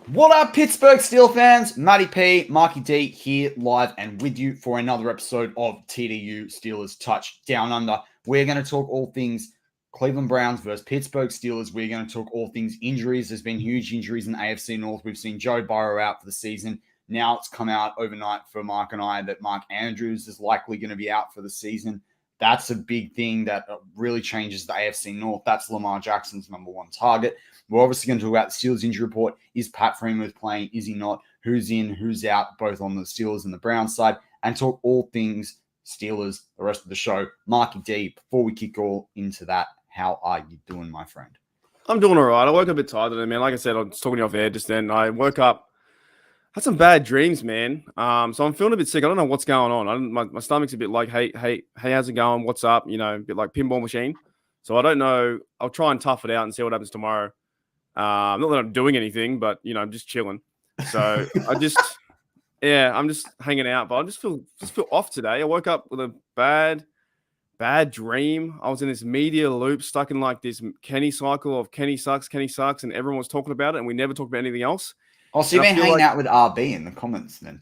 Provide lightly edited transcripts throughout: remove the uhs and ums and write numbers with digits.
What up, Pittsburgh Steel fans? Matty P, Marky D here live and with you for another episode of TDU Steelers Touch Down Under. We're going to talk all things Cleveland Browns versus Pittsburgh Steelers. We're going to talk all things injuries. There's been huge injuries in the AFC North. We've seen Joe Burrow out for the season. Now it's come out overnight for Mark and I that Mark Andrews is likely going to be out for the season. That's a big thing that really changes the AFC North. That's Lamar Jackson's number one target. We're obviously going to talk about the Steelers injury report. Is Pat Freiermuth playing? Is he not? Who's in? Who's out? Both on the Steelers and the Browns side. And talk all things Steelers the rest of the show. Marky D, before we kick all into that, how are you doing, my friend? I'm doing all right. I woke up a bit tired today, man. Like I said, I was talking to you off air just then. I woke up, had some bad dreams, man. So I'm feeling a bit sick. I don't know what's going on. My stomach's a bit like, hey, how's it going? What's up? You know, a bit like pinball machine. So I don't know. I'll try and tough it out and see what happens tomorrow. Not that I'm doing anything, but, you know, I'm just chilling. So I'm just hanging out. But I just feel off today. I woke up with a bad dream. I was in this media loop, stuck in like this Kenny cycle of Kenny sucks, and everyone was talking about it, and we never talked about anything else. Oh, so you've been hanging out with RB in the comments then?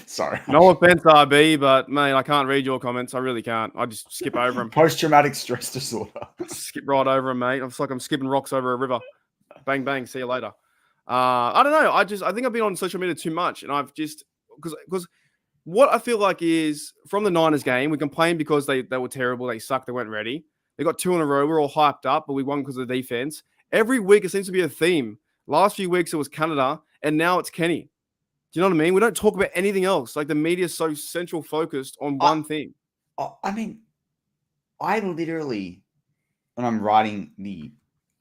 Sorry. No offense, RB, but, man, I can't read your comments. I really can't. I just skip over them. Post-traumatic stress disorder. Skip right over them, mate. It's like I'm skipping rocks over a river. Bang, bang. See you later. I don't know. I think I've been on social media too much, and I've just because what I feel like is from the Niners game, we complained because they were terrible. They sucked. They weren't ready. They got 2 in a row. We're all hyped up, but we won because of the defense. Every week, it seems to be a theme. Last few weeks, it was Canada, and now it's Kenny. Do you know what I mean? We don't talk about anything else. Like, the media is so central focused on one thing. I mean, I literally, when I'm writing the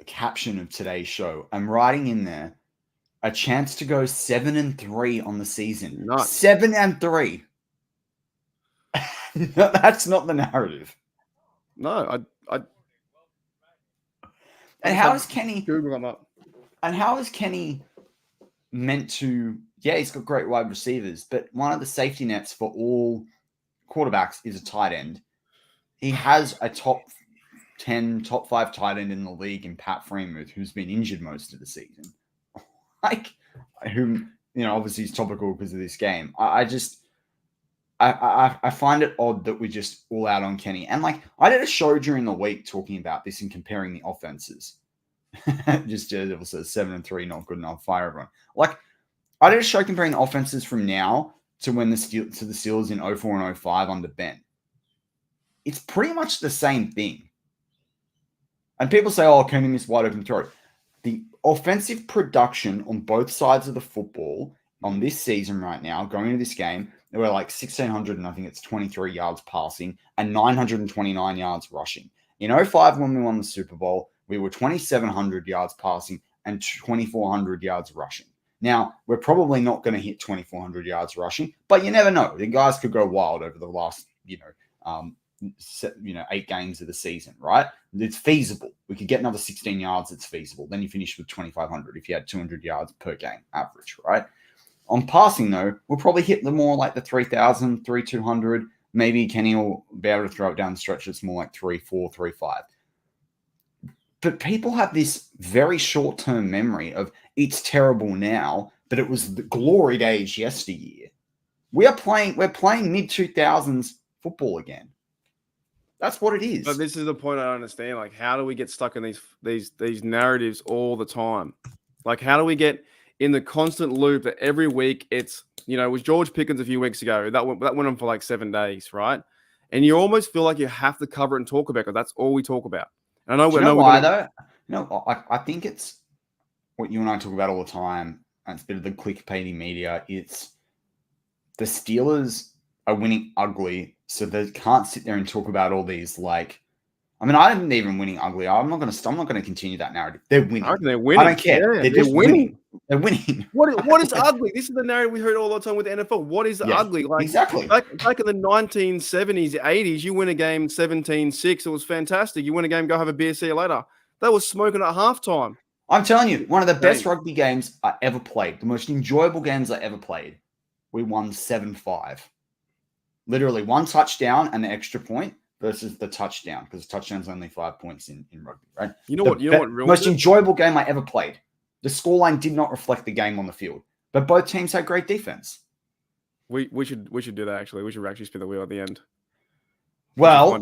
caption of today's show, I'm writing in there a chance to go 7-3 on the season. Nuts. 7-3. No, that's not the narrative. No, And how is Kenny? Google them up. And how is Kenny meant to? Yeah, he's got great wide receivers, but one of the safety nets for all quarterbacks is a tight end. He has a top 10, top 5 tight end in the league in Pat Freiermuth, who's been injured most of the season. Like, whom, you know, obviously is topical because of this game. I find it odd that we're just all out on Kenny. And, like, I did a show during the week talking about this and comparing the offenses. Just Daredevil says 7-3, not good enough. Fire everyone. Like, I did a show comparing the offenses from now to when the Steelers in 04 and 05 under Ben. It's pretty much the same thing. And people say, oh, Kenny missed wide open throw. The offensive production on both sides of the football on this season right now, going into this game, they were like 1,600 and I think it's 23 yards passing and 929 yards rushing. In 05, when we won the Super Bowl, we were 2,700 yards passing and 2,400 yards rushing. Now, we're probably not going to hit 2,400 yards rushing, but you never know. The guys could go wild over the last, 8 games of the season, right? It's feasible. We could get another 16 yards. It's feasible. Then you finish with 2,500 if you had 200 yards per game average, right? On passing, though, we'll probably hit the more like the 3,000, 3,200. Maybe Kenny will be able to throw it down the stretch. It's more like 3,400, 3,500. But people have this very short-term memory of it's terrible now, but it was the glory days yesteryear. We're playing mid-2000s football again. That's what it is. But this is the point I don't understand. Like, how do we get stuck in these narratives all the time? Like, how do we get in the constant loop that every week it's, it was George Pickens a few weeks ago. That went on for like 7 days, right? And you almost feel like you have to cover it and talk about it because that's all we talk about. I know. Though? No, I think it's what you and I talk about all the time. And it's a bit of the clickbaity media. It's the Steelers are winning ugly, so they can't sit there and talk about all these like. I mean, I didn't even winning ugly. I'm not going to continue that narrative. They're winning. They're winning. I don't care. Yeah, they're winning. They're winning. What is ugly? This is the narrative we heard all the time with the NFL. What is ugly? Like, exactly. Back in the 1970s, 80s, you win a game 17-6. It was fantastic. You win a game, go have a beer, see you later. They were smoking at halftime. I'm telling you, one of the best rugby games I ever played, the most enjoyable games I ever played, we won 7-5. Literally one touchdown and the extra point versus the touchdown, because the touchdown's only 5 points in rugby, right? You know what ruined most it? enjoyable game I ever played. The scoreline did not reflect the game on the field, but both teams had great defense. We should do that actually. We should actually spin the wheel at the end. Well,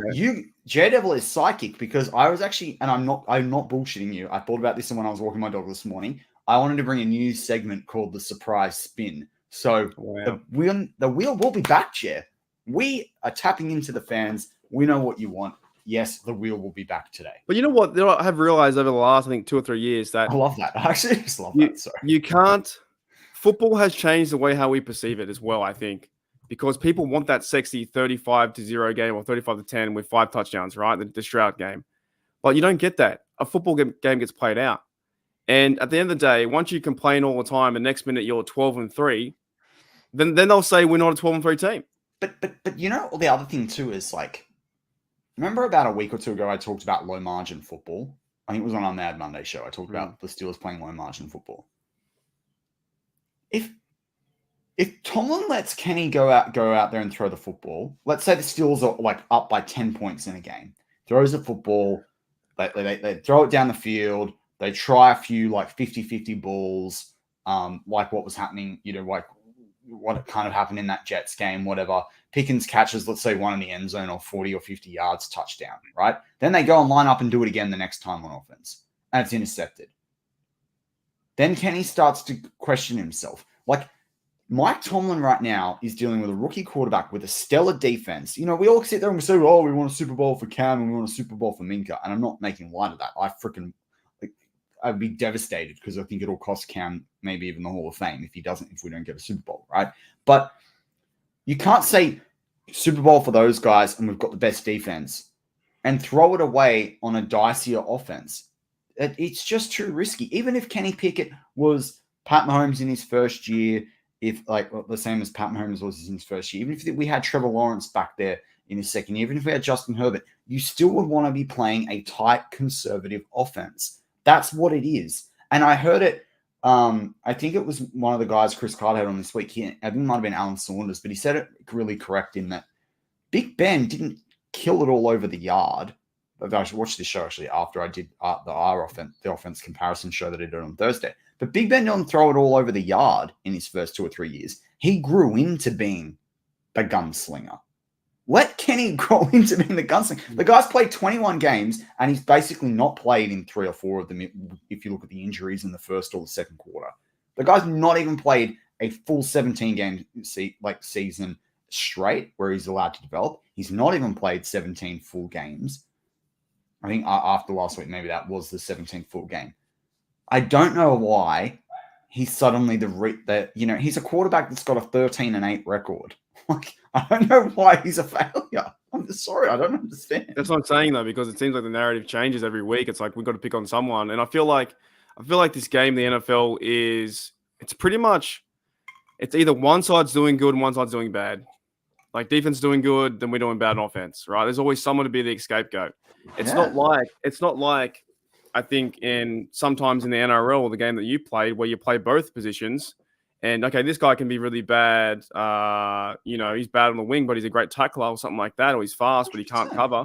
Daredevil is psychic, because I was actually, and I'm not bullshitting you. I thought about this when I was walking my dog this morning. I wanted to bring a new segment called the surprise spin. So the wheel will be back, Jer. We are tapping into the fans. We know what you want. Yes, the wheel will be back today. But you know what? I have realized over the last, I think, 2 or 3 years that I love that. I actually just love that. Sorry. You can't. Football has changed the way how we perceive it as well, I think, because people want that sexy 35-0 game or 35-10 with 5 touchdowns, right? The Stroud game. But you don't get that. A football game gets played out. And at the end of the day, once you complain all the time and next minute you're 12-3, then they'll say we're not a 12-3 team. But you know, the other thing too is, like, remember about a week or two ago I talked about low margin football? I think it was on our Mad Monday show. I talked about the Steelers playing low margin football. If Tomlin lets Kenny go out there and throw the football, let's say the Steelers are like up by 10 points in a game, throws the football, they throw it down the field, they try a few like 50-50 balls, like what was happening, you know, like what kind of happened in that Jets game, whatever. Pickens catches, let's say, one in the end zone or 40 or 50 yards, touchdown, right? Then they go and line up and do it again the next time on offense, and it's intercepted. Then Kenny starts to question himself. Like, Mike Tomlin right now is dealing with a rookie quarterback with a stellar defense. You know, we all sit there and we say, oh, we want a Super Bowl for Cam and we want a Super Bowl for Minka. And I'm not making light of that. I'd be devastated, because I think it'll cost Cam maybe even the Hall of Fame if we don't get a Super Bowl, right? But you can't say Super Bowl for those guys and we've got the best defense and throw it away on a dicier offense. It's just too risky. Even if Kenny Pickett was Pat Mahomes in his first year, the same as Pat Mahomes was in his first year, even if we had Trevor Lawrence back there in his second year, even if we had Justin Herbert, you still would want to be playing a tight, conservative offense. That's what it is. And I heard it, I think it was one of the guys Chris Carter had on this week. I think it might have been Alan Saunders, but he said it really correct in that Big Ben didn't kill it all over the yard. I should watch this show actually after I did the offense comparison show that I did on Thursday. But Big Ben didn't throw it all over the yard in his first 2 or 3 years. He grew into being the gunslinger. Let Kenny grow into being the gunslinger. The guy's played 21 games, and he's basically not played in 3 or 4 of them if you look at the injuries in the first or the second quarter. The guy's not even played a full 17-game season straight where he's allowed to develop. He's not even played 17 full games. I think after last week, maybe that was the 17th full game. I don't know why he's suddenly he's a quarterback that's got a 13-8 record. Like, I don't know why he's a failure. I'm just sorry, I don't understand. That's what I'm saying though, because it seems like the narrative changes every week. It's like we've got to pick on someone, and I feel like this game, the NFL it's pretty much, it's either one side's doing good and one side's doing bad. Like, defense doing good, then we're doing bad on offense, right? There's always someone to be the scapegoat. It's not like I think sometimes in the NRL, the game that you played, where you play both positions, and okay, this guy can be really bad. He's bad on the wing, but he's a great tackler or something like that, or he's fast, but he can't cover.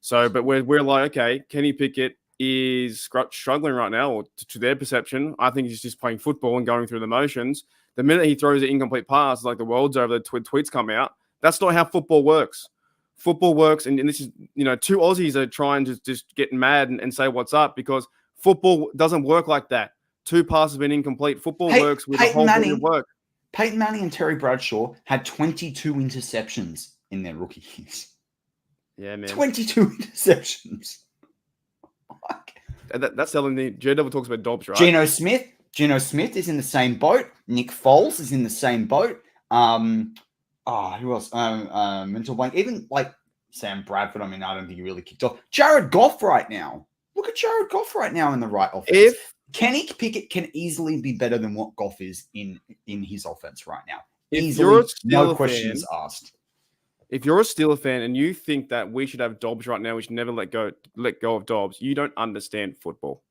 So, but we're like, okay, Kenny Pickett is struggling right now, or to their perception. I think he's just playing football and going through the motions. The minute he throws an incomplete pass, it's like the world's over. The tweets come out. That's not how football works. Football works, and this is, two Aussies are trying to just get mad and say what's up, because football doesn't work like that. 2 passes have been incomplete. Football works with a whole body of work. Peyton Manning and Terry Bradshaw had 22 interceptions in their rookie years. Yeah, man. 22 interceptions. That's telling me. Daredevil talks about Dobbs, right? Geno Smith is in the same boat. Nick Foles is in the same boat. Who else? Mental blank. Even like Sam Bradford. I mean, I don't think he really kicked off. Jared Goff right now. Look at Jared Goff right now in the right offense. If Kenny Pickett can easily be better than what Goff is in his offense right now. Easily, no questions asked. If you're a Steelers fan and you think that we should have Dobbs right now, we should never let go of Dobbs, you don't understand football.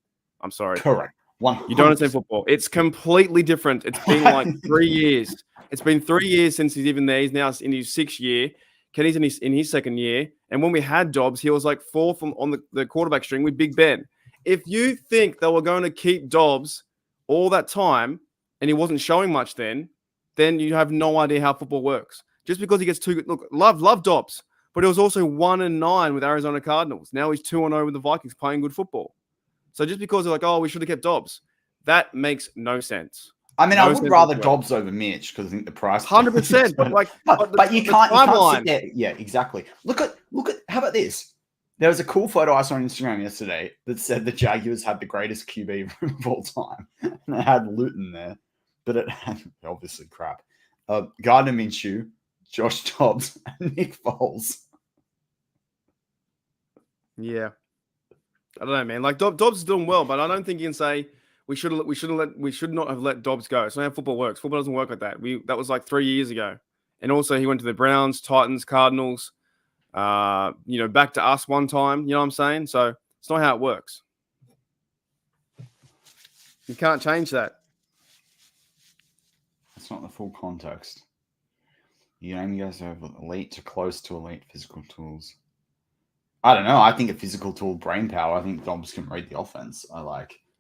I'm sorry. Correct. 100%. You don't understand football. It's completely different. It's been like 3 years. It's been 3 years since he's even there. He's now in his 6th year. Kenny's in his second year, And when we had Dobbs, he was like fourth on the quarterback string with Big Ben. If you think they were going to keep Dobbs all that time and he wasn't showing much then you have no idea how football works. Just because he gets too good. Look, love Dobbs, but he was also 1-9 with Arizona Cardinals. Now he's 2-0 with the Vikings playing good football. So just because they're like, oh, we should have kept Dobbs, that makes no sense. I mean, I would rather Dobbs over Mitch because I think the price 100%. But you can't sit there. Yeah, exactly. Look at. How about this? There was a cool photo I saw on Instagram yesterday that said the Jaguars had the greatest QB room of all time, and it had Luton there, but it had obviously crap. Gardner Minshew, Josh Dobbs, and Nick Foles. Yeah, I don't know, man. Like Dobbs is doing well, but I don't think you can say we should not have let Dobbs go. It's not how football works. Football doesn't work like that. That was like 3 years ago, and also he went to the Browns, Titans, Cardinals. Back to us one time. You know what I'm saying? So it's not how it works. You can't change that. That's not the full context. You only goes over elite to close to elite physical tools. I don't know. I think a physical tool, brain power. I think Dobbs can read the offense.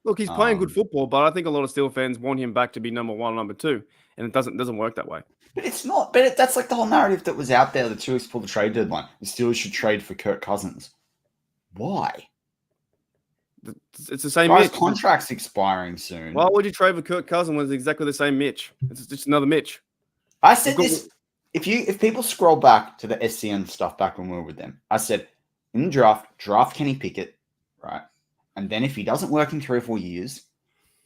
Look, he's playing good football, but I think a lot of Steel fans want him back to be number one, number two, and it doesn't work that way. But it's not. But that's like the whole narrative that was out there the 2 weeks before the trade deadline. The Steelers should trade for Kirk Cousins. Why? It's the same. Guy's contract's expiring soon. Why would you trade for Kirk Cousins when it's exactly the same Mitch? It's just another Mitch. I said this. If people scroll back to the SCN stuff back when we were with them, I said in the draft Kenny Pickett, right? And then if he doesn't work in 3 or 4 years,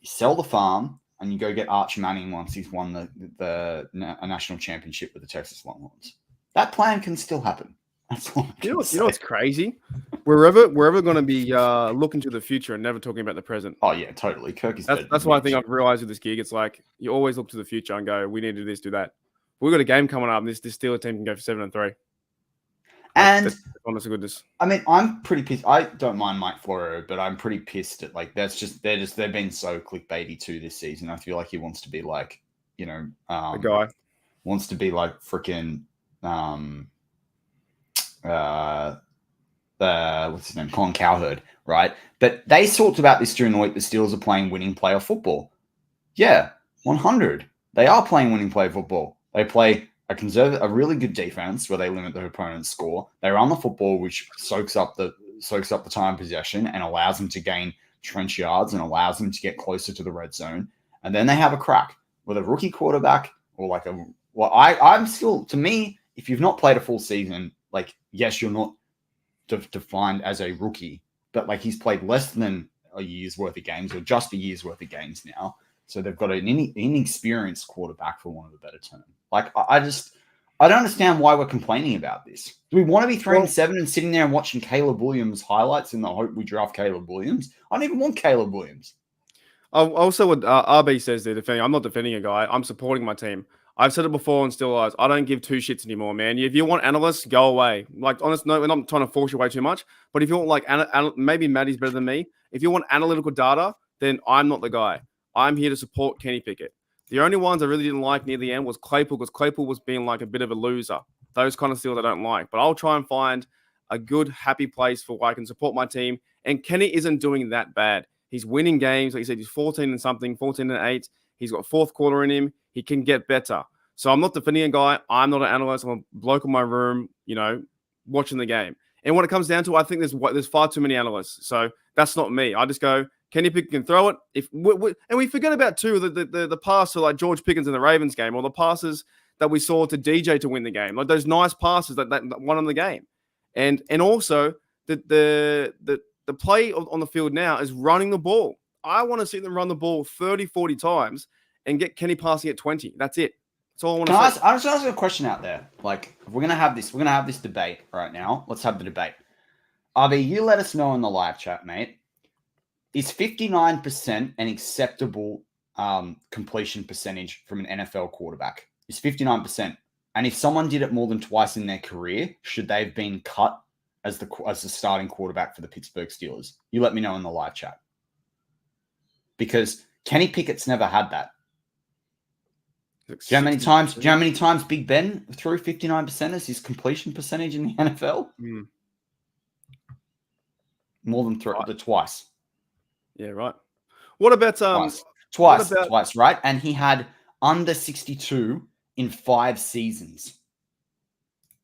you sell the farm and you go get Arch Manning once he's won a national championship with the Texas Longhorns. That plan can still happen. That's all you know what's crazy? We're ever going to be looking to the future and never talking about the present. Oh yeah, totally. Kirk is. That's why I think I've realized with this gig, it's like you always look to the future and go, we need to do this, do that. We've got a game coming up, and this Steelers team can go for 7-3. And honest to goodness. I mean, I'm pretty pissed. I don't mind Mike Florio, but I'm pretty pissed at they've been so clickbaity too this season. I feel like he wants to be like, a guy wants to be like freaking what's his name, Colin Cowherd, right? But they talked about this during the week. The Steelers are playing winning player football. Yeah, 100. They are playing winning player football. They play a really good defense where they limit their opponent's score. They run the football, which soaks up the time possession and allows them to gain trench yards and allows them to get closer to the red zone. And then they have a crack with a rookie quarterback or I'm still, to me, if you've not played a full season, like, yes, you're not defined as a rookie, but like he's played less than a year's worth of games or just a year's worth of games now. So they've got an inexperienced quarterback, for want of a better term. Like, I don't understand why we're complaining about this. Do we want to be 3-7 and sitting there and watching Caleb Williams highlights in the hope we draft Caleb Williams? I don't even want Caleb Williams. Also, what RB says they're defending. I'm not defending a guy. I'm supporting my team. I've said it before and still lies. I don't give two shits anymore, man. If you want analysts, go away. Like, honest, no, we're not trying to force you away too much. But if you want, like, maybe Matty's better than me. If you want analytical data, then I'm not the guy. I'm here to support Kenny Pickett. The only ones I really didn't like near the end was Claypool, because Claypool was being like a bit of a loser. Those kind of steals I don't like. But I'll try and find a good, happy place for where I can support my team. And Kenny isn't doing that bad. He's winning games. Like you said, he's 14-8. He's got fourth quarter in him. He can get better. So I'm not defending a guy. I'm not an analyst. I'm a bloke in my room, watching the game. And when it comes down to it, I think there's far too many analysts. So that's not me. I just go, Kenny Pickett can throw it. And we forget about, too, the pass to like George Pickens in the Ravens game, or the passes that we saw to DJ to win the game. Like those nice passes that won in the game. And also the play on the field now is running the ball. I want to see them run the ball 30, 40 times and get Kenny passing at 20. That's it. That's all I want to say. I just ask a question out there. Like, if we're gonna have this debate right now. Let's have the debate. RB, you let us know in the live chat, mate. Is 59% an acceptable completion percentage from an NFL quarterback? Is 59%? And if someone did it more than twice in their career, should they have been cut as the starting quarterback for the Pittsburgh Steelers? You let me know in the live chat. Because Kenny Pickett's never had that. Do you know how many times Big Ben threw 59% as his completion percentage in the NFL? More than twice. Yeah, right. What about Twice, right? And he had under 62 in 5 seasons.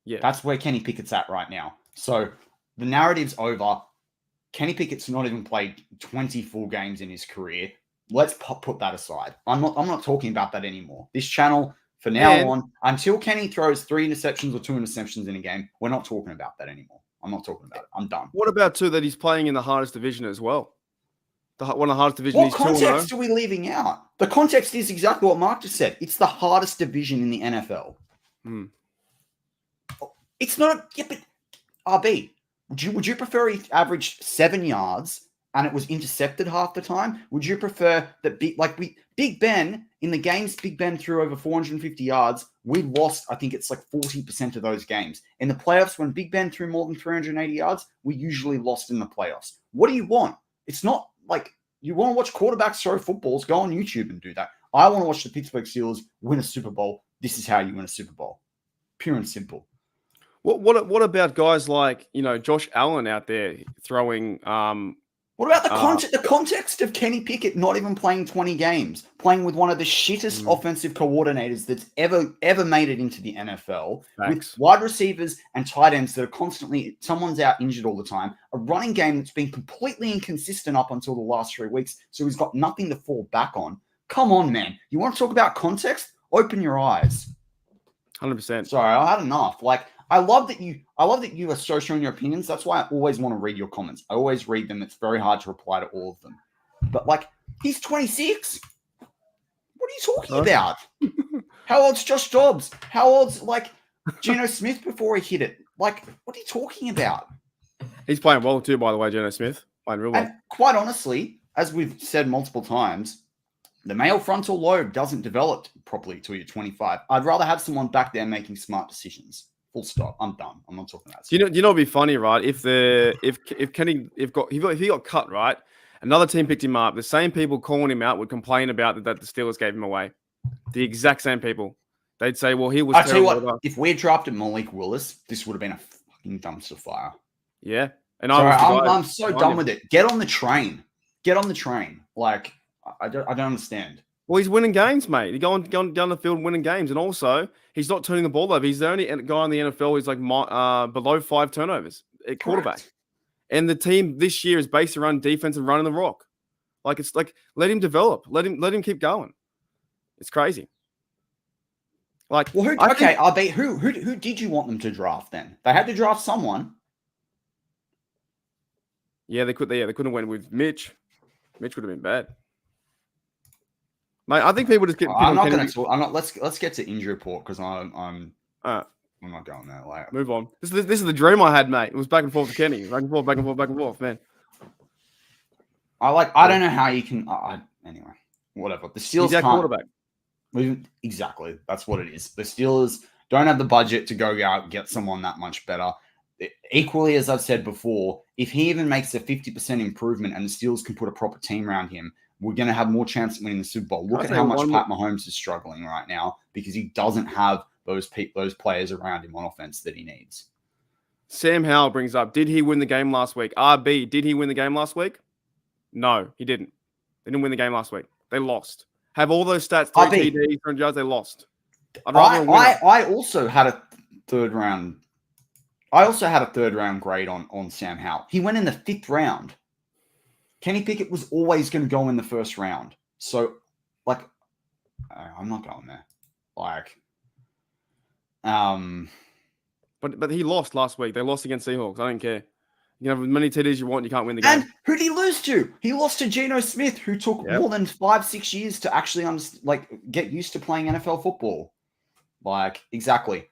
Yeah. That's where Kenny Pickett's at right now. So the narrative's over. Kenny Pickett's not even played 24 games in his career. Let's put that aside. I'm not talking about that anymore. This channel, for now on, until Kenny throws 3 interceptions or 2 interceptions in a game, we're not talking about that anymore. I'm not talking about it. I'm done. What about, too, that he's playing in the hardest division as well? One of the hardest divisions. What context are we leaving out? The context is exactly what Mark just said. It's the hardest division in the NFL. It's not. Yeah, but RB, would you prefer he averaged 7 yards and it was intercepted half the time? Would you prefer that Big Ben in the games Big Ben threw over 450 yards? We lost. I think it's like 40% of those games. In the playoffs, when Big Ben threw more than 380 yards, we usually lost in the playoffs. What do you want? It's not like you want to watch quarterbacks throw footballs. Go on YouTube and do that. I want to watch the Pittsburgh Steelers win a Super Bowl. This is how you win a Super Bowl. Pure and simple. What about guys like, Josh Allen out there throwing? What about the context of Kenny Pickett not even playing 20 games, playing with one of the shittest offensive coordinators that's ever made it into the NFL, with wide receivers and tight ends that are constantly, someone's out injured all the time, a running game that's been completely inconsistent up until the last 3 weeks, so he's got nothing to fall back on. Come on, man. You want to talk about context? Open your eyes. 100%. Sorry, I had enough. I love that you are so showing your opinions. That's why I always want to read your comments. I always read them. It's very hard to reply to all of them. But he's 26. What are you talking about? How old's Josh Dobbs? How old's Geno Smith before he hit it? What are you talking about? He's playing well too, by the way, Geno Smith. Playing real well. And quite honestly, as we've said multiple times, the male frontal lobe doesn't develop properly till you're 25. I'd rather have someone back there making smart decisions. Full stop. I'm done. I'm not talking about that. You know, it'd be funny, right? If he got cut, right? Another team picked him up. The same people calling him out would complain about that the Steelers gave him away. The exact same people. They'd say, "Well, he was." I tell you what, if we drafted Malik Willis, this would have been a fucking dumpster fire. Yeah, and I'm so done with it. Get on the train. Get on the train. I don't understand. Well, he's winning games, mate. He's going down the field winning games. And also, he's not turning the ball over. He's the only guy in the NFL who's below 5 turnovers at quarterback. Correct. And the team this year is based around defense and running the rock. Let him develop. Let him keep going. It's crazy. Who did you want them to draft then? They had to draft someone. Yeah, they couldn't have went with Mitch. Mitch would have been bad. Mate, I think people just get. I'm not going to talk. I'm not. Let's get to injury report because I'm not going there. Move on. This is the dream I had, mate. It was back and forth to Kenny, back and forth, man. I don't know how you can. Anyway, whatever. The Steelers can't. Quarterback. Exactly. That's what it is. The Steelers don't have the budget to go out and get someone that much better. Equally, as I've said before, if he even makes a 50% improvement and the Steelers can put a proper team around him, we're going to have more chance of winning the Super Bowl. Look at how much Pat Mahomes is struggling right now because he doesn't have those players around him on offense that he needs. Sam Howell brings up, did he win the game last week? RB, did he win the game last week? No, he didn't. They didn't win the game last week. They lost. Have all those stats, 3 TDs, 300 yards, they lost. I also had a third round. I also had a third round grade on Sam Howell. He went in the 5th round. Kenny Pickett was always going to go in the 1st round. So, I'm not going there. But he lost last week. They lost against Seahawks. I don't care. You can have as many TDs you want. You can't win the game. And who did he lose to? He lost to Geno Smith, who took more than 5-6 years to actually get used to playing NFL football. Exactly.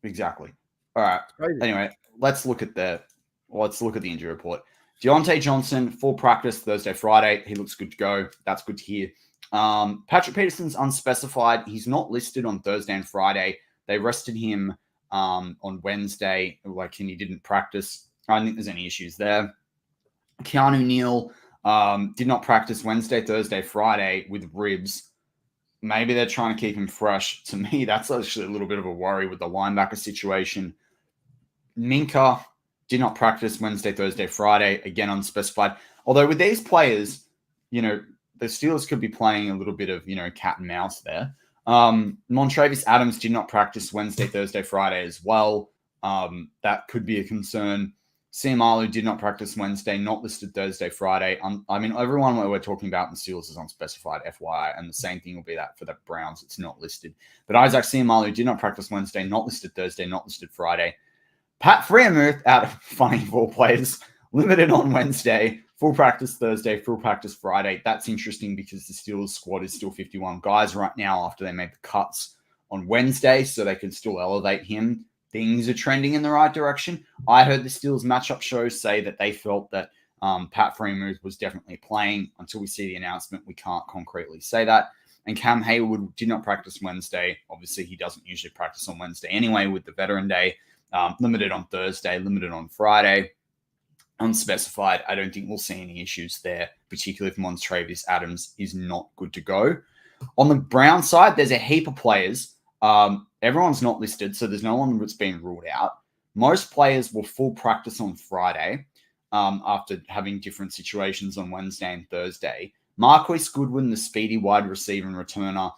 All right. Anyway, let's look at the injury report. Deontay Johnson, full practice Thursday, Friday. He looks good to go. That's good to hear. Patrick Peterson's unspecified. He's not listed on Thursday and Friday. They rested him on Wednesday, and he didn't practice. I don't think there's any issues there. Keanu Neal did not practice Wednesday, Thursday, Friday with ribs. Maybe they're trying to keep him fresh. To me, that's actually a little bit of a worry with the linebacker situation. Minka did not practice Wednesday, Thursday, Friday, again unspecified. Although with these players, the Steelers could be playing a little bit of, cat and mouse there. Montravius Adams did not practice Wednesday, Thursday, Friday as well. That could be a concern. Siamalu did not practice Wednesday, not listed Thursday, Friday. Everyone we're talking about in the Steelers is unspecified, FYI, and the same thing will be that for the Browns. It's not listed. But Isaac Siamalu did not practice Wednesday, not listed Thursday, not listed Friday. Pat Freiermuth, out of funny 4 players, limited on Wednesday, full practice Thursday, full practice Friday. That's interesting because the Steelers squad is still 51 guys right now after they made the cuts on Wednesday, so they can still elevate him. Things are trending in the right direction. I heard the Steelers matchup shows say that they felt that Pat Freiermuth was definitely playing. Until we see the announcement, we can't concretely say that. And Cam Hayward did not practice Wednesday. Obviously, he doesn't usually practice on Wednesday anyway with the Veteran Day. Limited on Thursday, limited on Friday. Unspecified. I don't think we'll see any issues there, particularly if Montravius Adams is not good to go. On the Brown side, there's a heap of players. Everyone's not listed, so there's no one that's been ruled out. Most players will full practice on Friday after having different situations on Wednesday and Thursday. Marquise Goodwin, the speedy wide receiver and returner,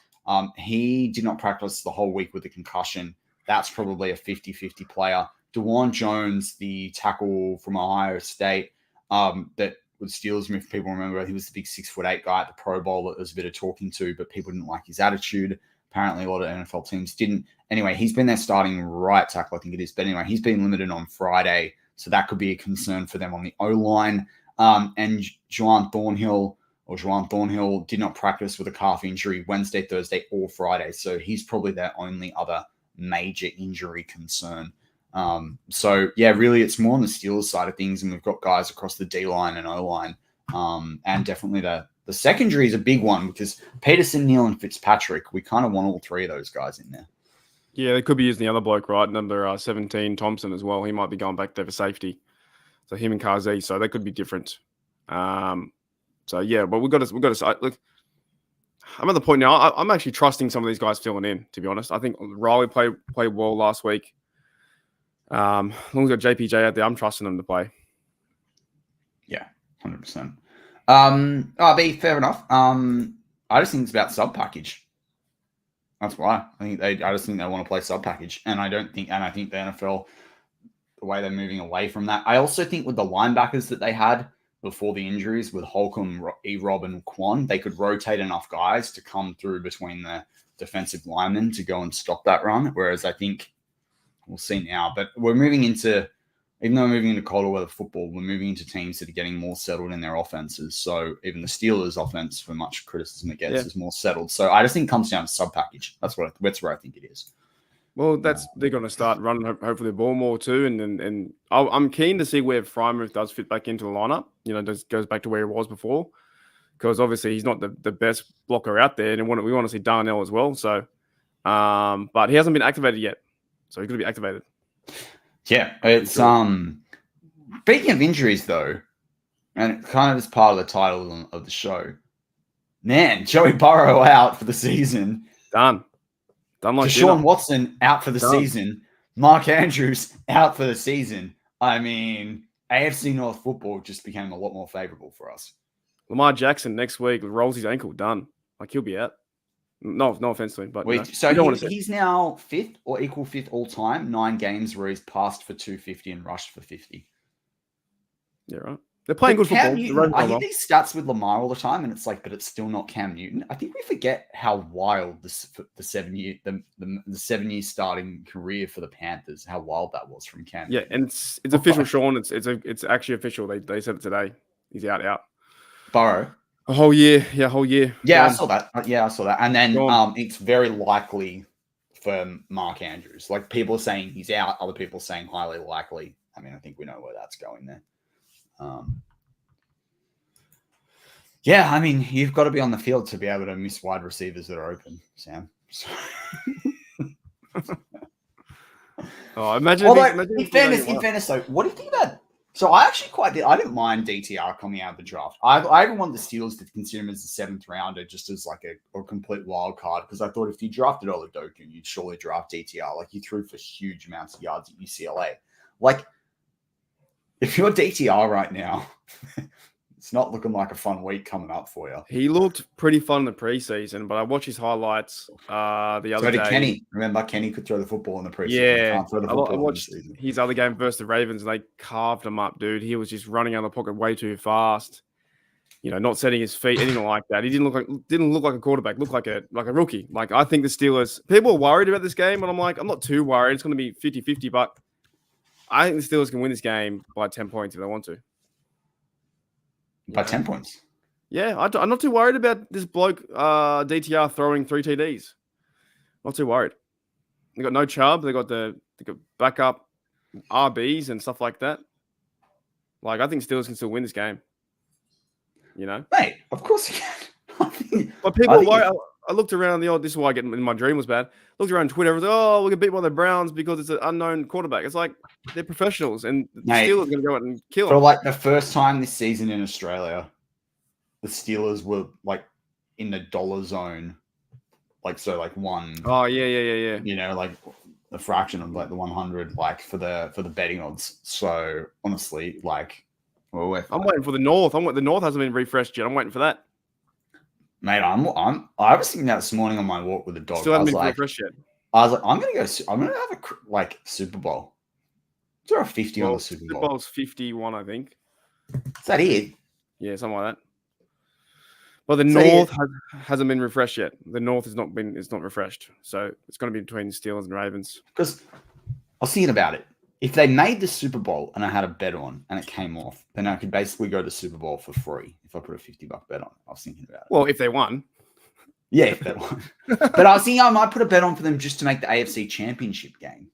he did not practice the whole week with a concussion. That's probably a 50-50 player. DeJuan Jones, the tackle from Ohio State, that with Steelers, if people remember, he was the big 6'8" guy at the Pro Bowl that there was a bit of talking to, but people didn't like his attitude. Apparently, a lot of NFL teams didn't. Anyway, he's been their starting right tackle, I think it is. But anyway, he's been limited on Friday, so that could be a concern for them on the O-line. And Juwan Thornhill did not practice with a calf injury Wednesday, Thursday, or Friday. So he's probably their only other major injury concern. Really, it's more on the Steelers side of things, and we've got guys across the D-line and O-line, and definitely the secondary is a big one because Peterson, Neal, and Fitzpatrick, we kind of want all 3 of those guys in there. Yeah, they could be using the other bloke, right? Number 17, Thompson as well. He might be going back there for safety. So him and Kazi, so they could be different. But we've got to look. I'm at the point now. I'm actually trusting some of these guys filling in. To be honest, I think Riley played well last week. As long as we've got JPJ out there, I'm trusting them to play. Yeah, 100%. I'll be fair enough. I just think it's about sub package. That's why I just think they want to play sub package, and I think the NFL, the way they're moving away from that. I also think with the linebackers that they had before the injuries with Holcomb, E-Rob, and Kwon, they could rotate enough guys to come through between the defensive linemen to go and stop that run. Whereas I think we'll see now, but we're moving into. Even though we're moving into colder weather football, we're moving into teams that are getting more settled in their offenses. So even the Steelers' offense, for much criticism it gets, is more settled. So I just think it comes down to sub-package. That's where I think it is. Well, they're going to start running, hopefully, the ball more too. And I'm keen to see where Freiermuth does fit back into the lineup. Goes back to where he was before. Because obviously he's not the best blocker out there. And we want to see Darnell as well. So, but he hasn't been activated yet. So he's going to be activated. Yeah, it's speaking of injuries though, and it kind of is part of the title of the show. Man, Joey Burrow out for the season. Done like Deshaun Watson out for the season. Mark Andrews out for the season. I mean, AFC North football just became a lot more favorable for us. Lamar Jackson next week rolls his ankle. Done. Like he'll be out. No offense to him, but he's now 5th or equal 5th all time. 9 games where he's passed for 250 and rushed for 50. Yeah, right. They're playing good football. Newton, I hear these stats with Lamar all the time, and it's like, but it's still not Cam Newton. I think we forget how wild the 7-year starting career for the Panthers, how wild that was from Cam. Yeah, and it's official, Sean. It's actually official. They said it today. He's out. Burrow. A whole year. Yeah, whole year. Yeah, I saw that. And then it's very likely for Mark Andrews. Like people are saying he's out, other people are saying highly likely. I mean, I think we know where that's going there. I mean, you've got to be on the field to be able to miss wide receivers that are open, Sam. So. Imagine. In fairness, though, what do you think about? So I actually I didn't mind DTR coming out of the draft. I even wanted the Steelers to consider him as a 7th rounder, just as like a complete wild card, because I thought if you drafted Oladokun, you'd surely draft DTR. Like he threw for huge amounts of yards at UCLA. Like if you're DTR right now, it's not looking like a fun week coming up for you. He looked pretty fun in the preseason, but I watched his highlights the other So did day. Kenny. Remember, Kenny could throw the football in the preseason. Yeah, Can't throw the football I watched in the season. his other game versus the Ravens, and they carved him up, dude. He was just running out of the pocket way too fast. Not setting his feet, anything like that. He didn't look like a quarterback. Looked like a rookie. Like, I think the Steelers, people are worried about this game, and I'm like, I'm not too worried. It's going to be 50-50, but I think the Steelers can win this game by 10 points if they want to. By 10 points. Yeah, I'm not too worried about this bloke DTR throwing 3 TDs. Not too worried. They got no Chubb. They got backup RBs and stuff like that. Like, I think Steelers can still win this game. Mate, of course you can. But people worry. I looked around this is why I get in my dream was bad. Looked around Twitter. I was like, oh, we get beat by the Browns because it's an unknown quarterback. It's like they're professionals, and the Steelers are going to go out and kill them. For like the first time this season in Australia, the Steelers were like in the dollar zone, like one. Oh yeah. Like a fraction of like the 100, like for the betting odds. So honestly, like, I'm waiting for the North. The North hasn't been refreshed yet. I'm waiting for that. Mate, I was thinking that this morning on my walk with the dog. Still haven't been refreshed yet. I was like, I'm gonna have a Super Bowl. Is there a 50 on the Super Bowl? Super Bowl's 51, I think. Is that it? Yeah, something like that. But the North hasn't been refreshed yet. The North it's not refreshed. So it's going to be between the Steelers and Ravens. Because I was thinking about it. If they made the Super Bowl and I had a bet on and it came off, then I could basically go to Super Bowl for free if I put a $50 bet on. I was thinking about it. Well, if they won. Yeah, if they won. But I was thinking I might put a bet on for them just to make the AFC Championship game.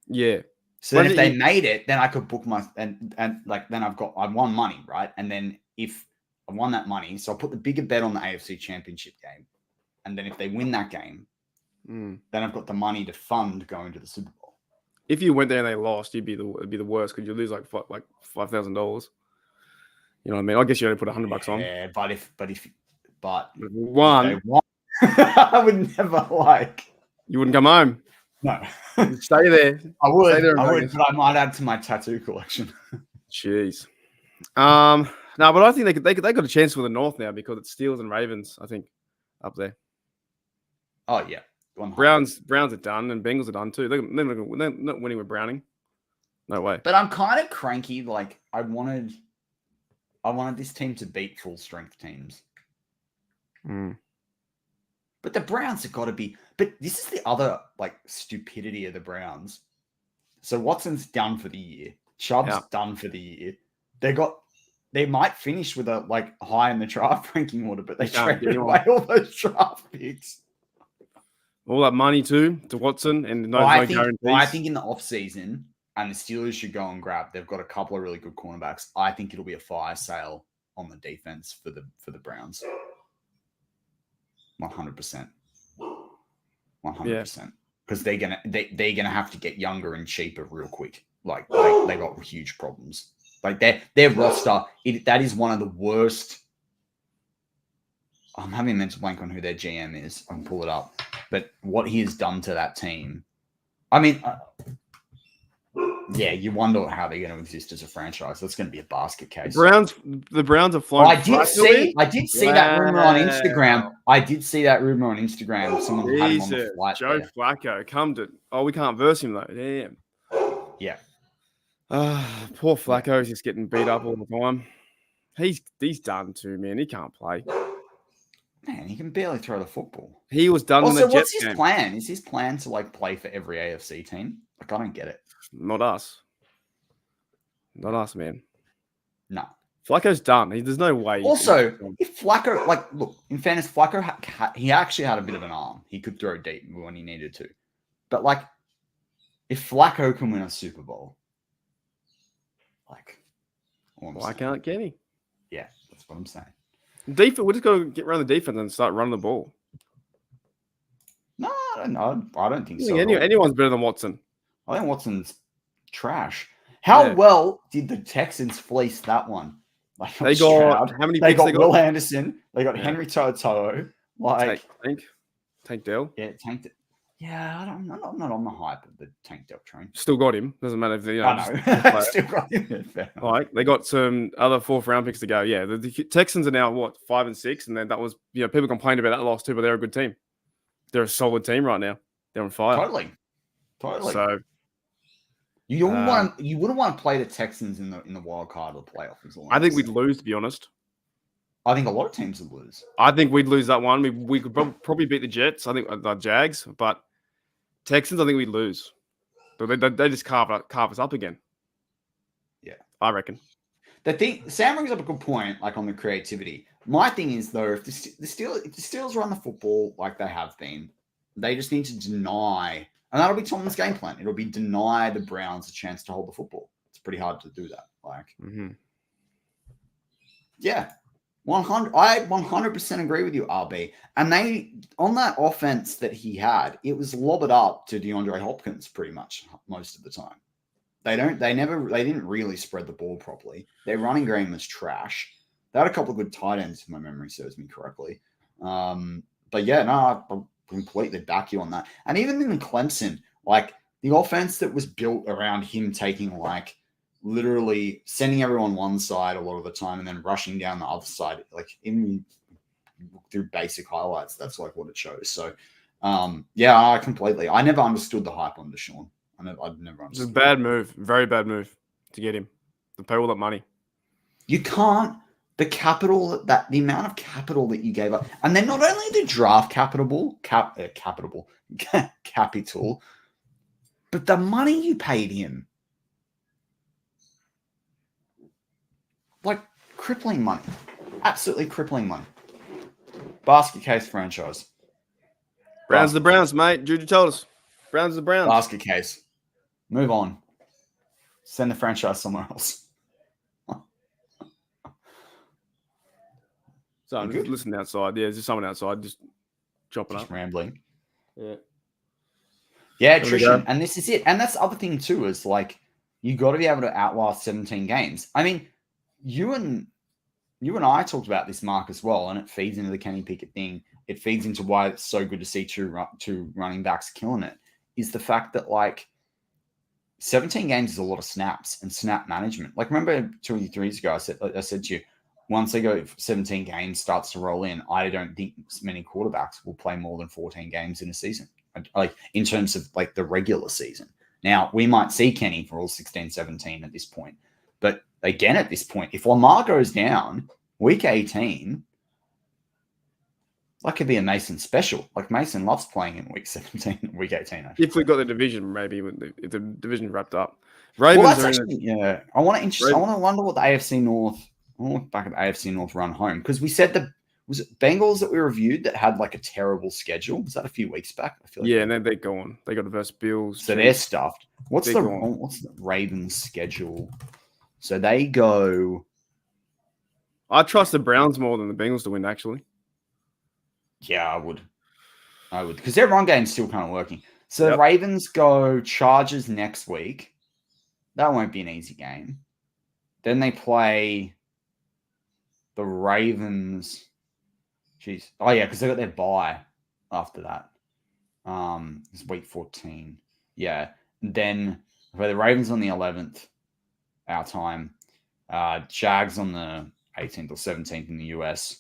Yeah. So then if they made it, then I could book then I won money, right? And then if I won that money, so I'll put the bigger bet on the AFC Championship game. And then if they win that game, then I've got the money to fund going to the Super Bowl. If you went there and they lost, it'd be the worst because you lose like $5,000. You know what I mean? I guess you only put $100 on. Yeah, but if one, I would never you wouldn't come home. No, stay there. I would, but I might add to my tattoo collection. Jeez. No, but I think they got a chance for the North now because it's Steelers and Ravens. I think up there. Oh yeah. 100. Browns are done and Bengals are done too. They're not winning with Browning. No way. But I'm kind of cranky. Like I wanted this team to beat full strength teams. But the Browns have got to be. But this is the other like stupidity of the Browns. So Watson's done for the year. Chubb's done for the year. They might finish with a like high in the draft ranking order, but they traded away all those draft picks. All that money too to Watson and no guarantees. I think in the offseason, and the Steelers should go and grab. They've got a couple of really good cornerbacks. I think it'll be a fire sale on the defense for the Browns. 100%. 100%. Because they're gonna have to get younger and cheaper real quick. Like they got huge problems. Like their roster, that is one of the worst. I'm having a mental blank on who their GM is. I can pull it up. But what he has done to that team, I mean, you wonder how they're going to exist as a franchise. That's going to be a basket case. The Browns are flying. I did see that rumor on Instagram. Someone had him on the flight. Joe Flacco, come to. Oh, we can't verse him though. Damn. Yeah. Poor Flacco's just getting beat up all the time. He's done too, man. He can't play. Man, he can barely throw the football. He was done in the Jets what's his game. plan? Is his plan to like play for every AFC team? Like, I don't get it. Not us. Not us, man. No. Flacco's done. There's no way. Also, if Flacco, like, look, in fairness, Flacco, he actually had a bit of an arm. He could throw deep when he needed to. But, like, if Flacco can win a Super Bowl, like, why can't Kenny? Yeah, that's what I'm saying. Defense, we're just going to get around the defense and start running the ball. No, I don't think so. Anyone's better than Watson. I think Watson's trash. How well did the Texans fleece that one? Like, they got how many? They got Will Anderson. They got Henry To'oTo'o. Tank Dell. Yeah, tanked it. Yeah, I'm not on the hype of the Tank Dell train. Still got him. Doesn't matter if I know. Still got him. Like they got some other 4th round picks to go. Yeah, the Texans are now what 5 and 6, and then that was people complained about that loss too, but they're a good team. They're a solid team right now. They're on fire. Totally. So you wouldn't want to play the Texans in the wild card of the playoff. I think we'd lose, to be honest. I think a lot of teams would lose. I think we'd lose that one. We could probably beat the Jets. I think the Jags, but Texans, I think we'd lose. But they just carve us up again. Yeah, I reckon. Sam brings up a good point, like on the creativity. My thing is though, if the Steelers run the football like they have been, they just need to deny, and that'll be Tomlin's game plan. It'll be deny the Browns a chance to hold the football. It's pretty hard to do that. Yeah. 100. I 100% agree with you, RB. And they, on that offense that he had, it was lobbed up to DeAndre Hopkins pretty much most of the time. They didn't really spread the ball properly. Their running game was trash. They had a couple of good tight ends, if my memory serves me correctly. But yeah, no, I completely back you on that. And even in Clemson, like the offense that was built around him taking like literally sending everyone one side a lot of the time and then rushing down the other side, like even through basic highlights, that's like what it shows. So yeah, I never understood the hype on Deshaun. I'd never understood. It's a bad move, very bad move to get him to pay all that money. You can't. The amount of capital that you gave up, and then not only the draft capital, but the money you paid him. Like crippling money. Absolutely crippling money. Basket case franchise. Browns the Browns, mate. Juju told us. Browns the Browns. Basket case. Move on. Send the franchise somewhere else. So I'm just listening outside. Yeah, there's just someone outside just chopping up. Rambling. Yeah. Yeah, attrition. And this is it. And that's the other thing too, is like you got to be able to outlast 17 games. I mean, you and I talked about this, Mark, as well, and it feeds into the Kenny Pickett thing. It feeds into why it's so good to see two running backs killing it, is the fact that, like, 17 games is a lot of snaps and snap management. Like, remember 2 or 3 years ago, I said to you, once they go 17 games starts to roll in, I don't think many quarterbacks will play more than 14 games in a season, like in terms of like the regular season. Now, we might see Kenny for all 16, 17 at this point. But again, at this point, if Lamar goes down week 18, that could be a Mason special. Like Mason loves playing in week 17, week 18. If we got the division, maybe if the division wrapped up. Ravens yeah. I want to wonder what the AFC North. I want to look back at the AFC North run home because we said was it Bengals that we reviewed that had like a terrible schedule? Was that a few weeks back? I feel like and then they're gone. They got the versus Bills. So they're stuffed. What's the Ravens schedule? So they go. I trust the Browns more than the Bengals to win, actually. Yeah, I would because their run game's still kind of working. So the Ravens go Chargers next week. That won't be an easy game. Then they play the Ravens. Jeez. Oh, yeah, because they got their bye after that. It's week 14. Yeah. And then for the Ravens on the 11th, our time. Jags on the 18th or 17th in the US.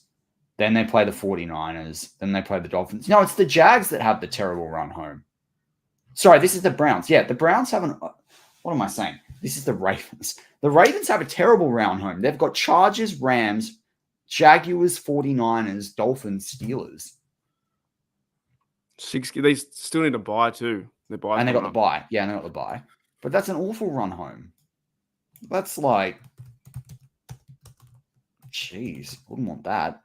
Then they play the 49ers. Then they play the Dolphins. No, it's the Jags that have the terrible run home. Sorry, this is the Browns. Yeah, the Browns haven't. What am I saying? This is the Ravens. The Ravens have a terrible round home. They've got Chargers, Rams, Jaguars, 49ers, Dolphins, Steelers. They still need a bye too. And they got the bye. Yeah, and they got the bye. But that's an awful run home. That's like, jeez, wouldn't want that.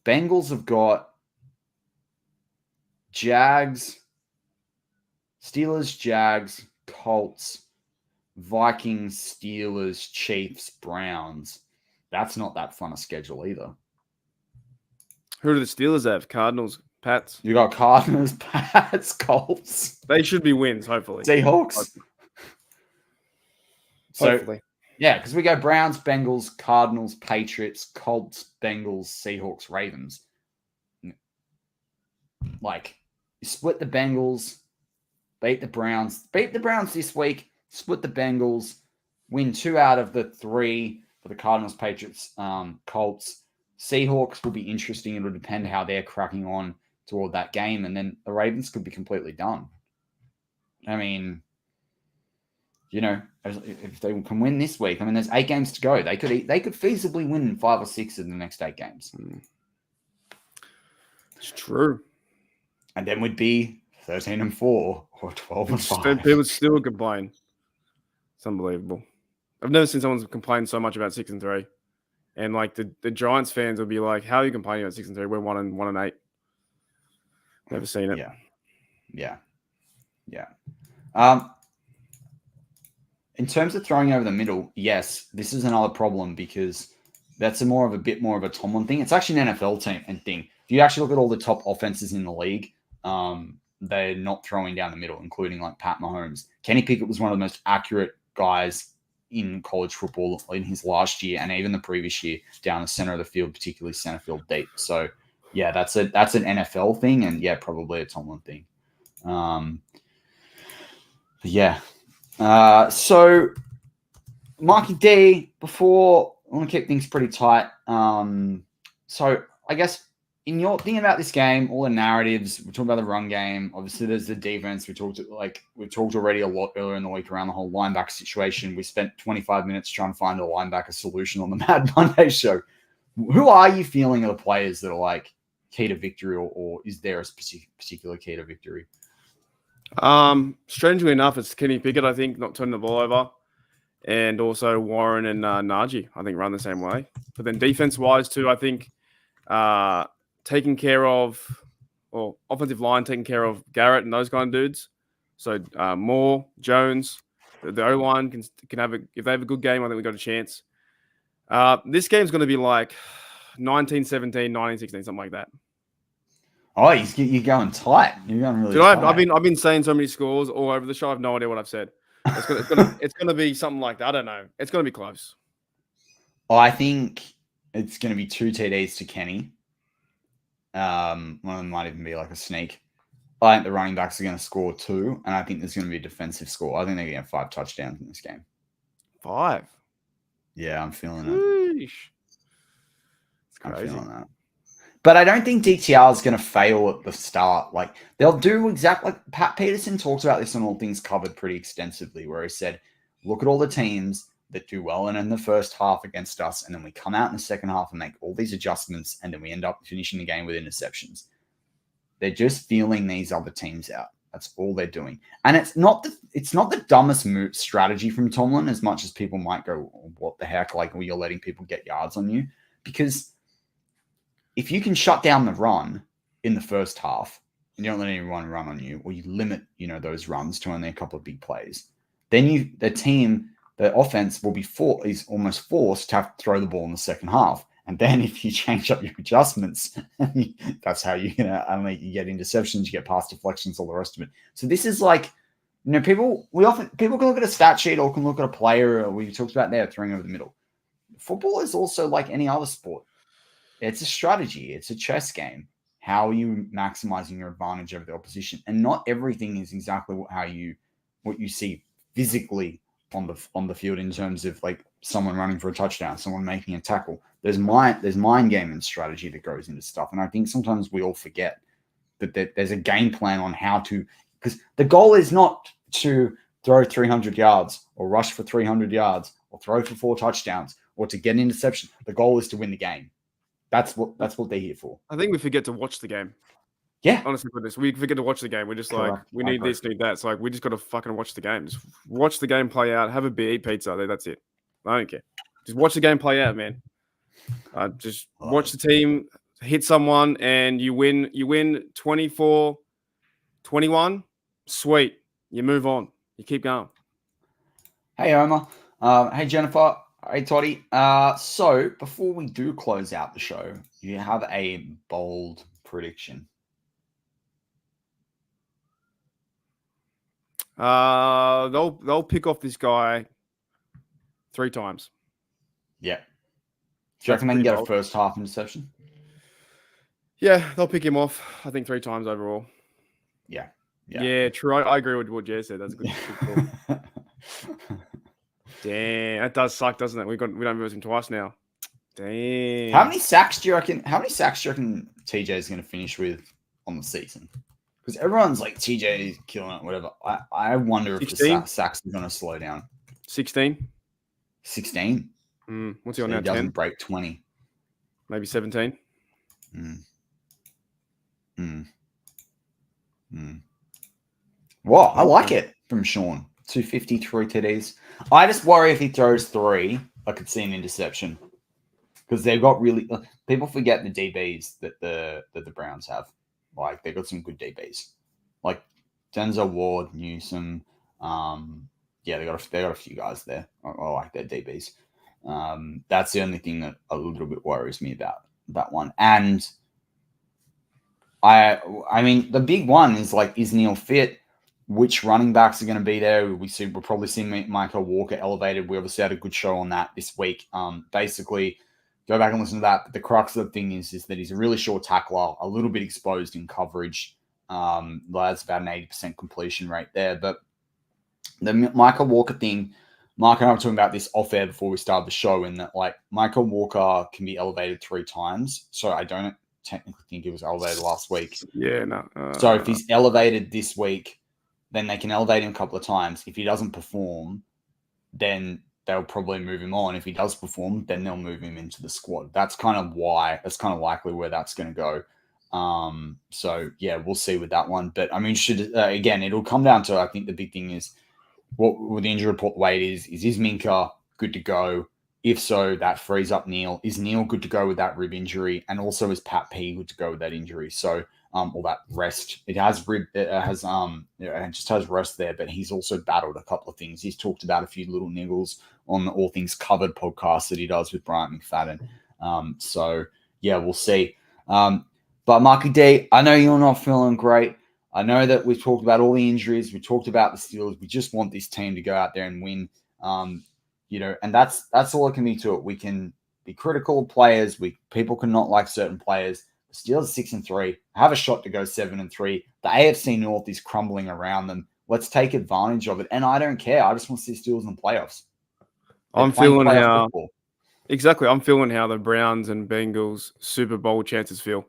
Bengals have got Jags, Steelers, Jags, Colts, Vikings, Steelers, Chiefs, Browns. That's not that fun a schedule either. Who do the Steelers have? Cardinals, Pats? You got Cardinals, Pats, Colts. They should be wins, hopefully. Seahawks. Hopefully. Yeah, because we go Browns, Bengals, Cardinals, Patriots, Colts, Bengals, Seahawks, Ravens. Like, You split the Bengals, beat the Browns this week, split the Bengals, win 2 out of the 3 for the Cardinals, Patriots, Colts. Seahawks will be interesting. It'll depend how they're cracking on toward that game. And then the Ravens could be completely done. I mean, if they can win this week, I mean, there's 8 games to go. They could feasibly win 5 or 6 in the next 8 games. It's true. And then we'd be 13-4 or 12-5. People still complain. It's unbelievable. I've never seen someone complain so much about 6-3. And like the Giants fans will be like, "How are you complaining about 6-3? We're 1-8." Never seen it. Yeah. In terms of throwing over the middle, yes, this is another problem because that's a bit more of a Tomlin thing. It's actually an NFL team and thing. If you actually look at all the top offenses in the league, they're not throwing down the middle, including like Pat Mahomes. Kenny Pickett was one of the most accurate guys in college football in his last year and even the previous year down the center of the field, particularly center field deep. So yeah, that's an NFL thing, and yeah, probably a Tomlin thing. So Marky D, before I want to keep things pretty tight. So I guess in your thinking about this game, all the narratives, we're talking about the run game. Obviously, there's the defense. We talked already a lot earlier in the week around the whole linebacker situation. We spent 25 minutes trying to find a linebacker solution on the Mad Monday show. Who are you feeling are the players that are like key to victory, or is there a particular key to victory? Strangely enough, it's Kenny Pickett, I think, not turning the ball over. And also Warren and Najee, I think, run the same way. But then defense-wise, too, I think taking care of, or offensive line taking care of Garrett and those kind of dudes. So Moore, Jones, the O-line can have if they have a good game, I think we've got a chance. This game's going to be like 19-17, 19-16, something like that. Oh, you're going tight. You're going really tight. I've been saying so many scores all over the show. I have no idea what I've said. It's gonna be something like that. I don't know. It's gonna be close. I think it's gonna be 2 TDs to Kenny. One of them might even be like a sneak. I think the running backs are going to score 2, and I think there's going to be a defensive score. I think they're going to have 5 touchdowns in this game. 5? Yeah, I'm feeling it. It's crazy. I'm feeling that. But I don't think DTR is going to fail at the start. Like, they'll do exactly like Pat Peterson talks about this on All Things Covered pretty extensively, where he said, look at all the teams that do well and in the first half against us, and then we come out in the second half and make all these adjustments, and then we end up finishing the game with interceptions. They're just feeling these other teams out. That's all they're doing. And it's not the dumbest strategy from Tomlin, as much as people might go, what the heck? Like, well, you're letting people get yards on you. Because if you can shut down the run in the first half and you don't let anyone run on you, or you limit, those runs to only a couple of big plays, then the offense will be is almost forced to have to throw the ball in the second half. And then if you change up your adjustments, that's how you're going to only get interceptions, you get pass deflections, all the rest of it. So this is like, people can look at a stat sheet or can look at a player, or we talked about there throwing over the middle. Football is also like any other sport. It's a strategy. It's a chess game. How are you maximizing your advantage over the opposition? And not everything is exactly what you see physically on the field in terms of like someone running for a touchdown, someone making a tackle. There's mind game and strategy that goes into stuff. And I think sometimes we all forget that there's a game plan on how to, because the goal is not to throw 300 yards or rush for 300 yards or throw for 4 touchdowns or to get an interception. The goal is to win the game. That's what they're here for. I think we forget to watch the game. Yeah. Honestly, for this, we forget to watch the game. We're just like, we need this, need that. It's like, we just got to fucking watch the game. Just watch the game play out. Have a beer, eat pizza. That's it. I don't care. Just watch the game play out, man. Just watch the team hit someone and you win 24-21. Sweet. You move on. You keep going. Hey, Omar. Hey, Jennifer. Hey, Toddy. So before we do close out the show, you have a bold prediction. They'll pick off this guy 3 times. Yeah. Do you reckon they can get a first half interception? Yeah, they'll pick him off, I think, 3 times overall. Yeah, true. I agree with what Jay said. That's a good call. Damn, that does suck, doesn't it? We don't lose him twice now. Damn. How many sacks do you reckon TJ is going to finish with on the season? Because everyone's like, TJ is killing it, whatever. I wonder if 16? the sacks are going to slow down. 16? 16? What's he on So now? he doesn't 10? break 20. Maybe 17? Well, I like it from Sean. 253 TDs. I just worry if he throws 3, I could see an interception. Because they've got really people forget the DBs that the Browns have. Like they've got some good DBs. Like Denzel Ward, Newsom. They got a few guys there. I like their DBs. That's the only thing that a little bit worries me about that one. And I mean the big one is like, is Neil fit? Which running backs are going to be there? We'll probably see Michael Walker elevated. We obviously had a good show on that this week. Basically, go back and listen to that. But the crux of the thing is that he's a really short tackler, a little bit exposed in coverage. That's about an 80% completion rate there. But the Michael Walker thing, Mark and I were talking about this off air before we started the show, in that like Michael Walker can be elevated 3 times. So I don't technically think he was elevated last week. Yeah, no. So if he's elevated this week, then they can elevate him a couple of times. If he doesn't perform, then they'll probably move him on. If he does perform, then they'll move him into the squad. That's kind of likely where that's going to go. So yeah, we'll see with that one. But I mean, again, it'll come down to, I think the big thing is what with the injury report, the way it is Minka good to go? If so, that frees up Neil. Is Neil good to go with that rib injury? And also is Pat P good to go with that injury? So all that rest. It just has rest there, but he's also battled a couple of things. He's talked about a few little niggles on the All Things Covered podcast that he does with Bryant McFadden. So yeah, we'll see. But Marky D, I know you're not feeling great. I know that we've talked about all the injuries. We talked about the Steelers. We just want this team to go out there and win. And that's all it can be to it. We can be critical of players. People can not like certain players. The Steelers 6-3, have a shot to go 7-3. The AFC North is crumbling around them. Let's take advantage of it. And I don't care. I just want to see Steelers in the playoffs. I'm feeling how the Browns and Bengals Super Bowl chances feel.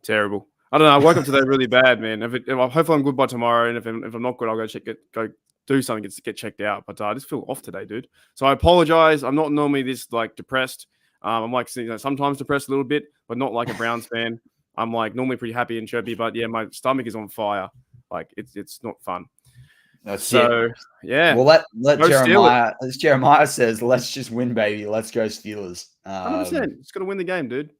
Terrible. I don't know. I woke up today really bad, man. Hopefully I'm good by tomorrow, and if I'm not good, I'll go do something to get checked out. But I just feel off today, dude. So I apologize. I'm not normally this like depressed. I'm like sometimes depressed a little bit, but not like a Browns fan. I'm like normally pretty happy and chirpy, but yeah, my stomach is on fire. Like it's not fun. Yeah. Well, let Jeremiah. As Jeremiah says, let's just win, baby. Let's go Steelers. 100%. Just gotta win the game, dude.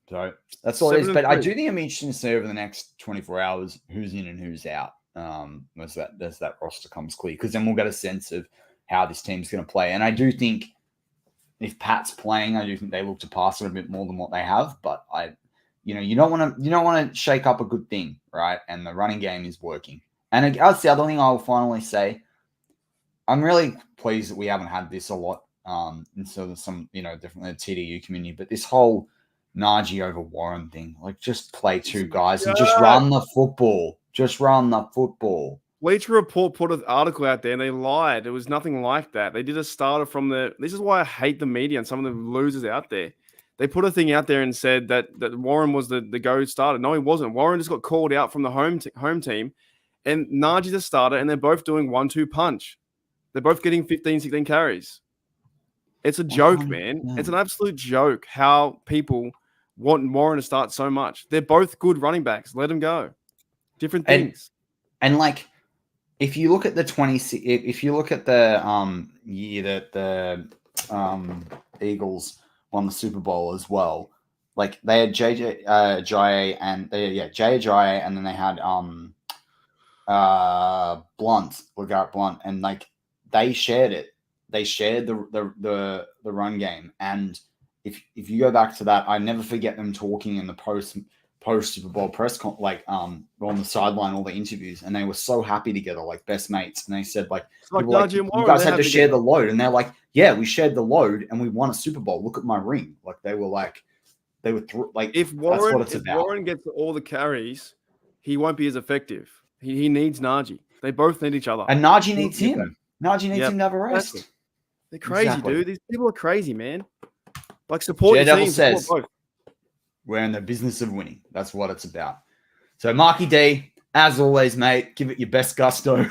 So that's all it is. But I do think I'm interested to see over the next 24 hours who's in and who's out. As that roster comes clear, because then we'll get a sense of how this team's going to play. And I do think if Pat's playing, I do think they look to pass it a bit more than what they have. But you don't want to shake up a good thing, right? And the running game is working. And that's the other thing I will finally say. I'm really pleased that we haven't had this a lot. And so there's some, definitely the TDU community, but this whole Najee over Warren thing, like just play 2 guys and just run the football. Just run the football. Bleacher Report put an article out there and they lied. It was nothing like that. They did a starter from this is why I hate the media and some of the losers out there. They put a thing out there and said that Warren was the go starter. No, he wasn't. Warren just got called out from the home team, and Najee's the starter, and they're both doing 1-2 punch. They're both getting 15, 16 carries. It's a joke, man. Yeah. It's an absolute joke how people want Warren to start so much. They're both good running backs. Let them go. Different things. And like, if you look at the year that the Eagles won the Super Bowl as well, like they had JJ Ajayi and then they had LeGarrette Blount, and like they shared it. They shared the run game. And if you go back to that, I never forget them talking in the post Super Bowl press on the sideline, all the interviews, and they were so happy together, like best mates. And they said, you guys had to share the load, and they're like, yeah, we shared the load, and we won a Super Bowl. Look at my ring. Like they were if Warren gets all the carries, he won't be as effective. He needs Najee. They both need each other. And Najee needs him. Najee needs Yep. him to have a rest. Exactly. They're crazy, Exactly. dude. These people are crazy, man. Like, support your Daredevil team. says, Support both. we're in the business of winning. That's what it's about. So, Marky D, as always, mate, give it your best gusto.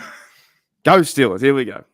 Go Steelers. Here we go.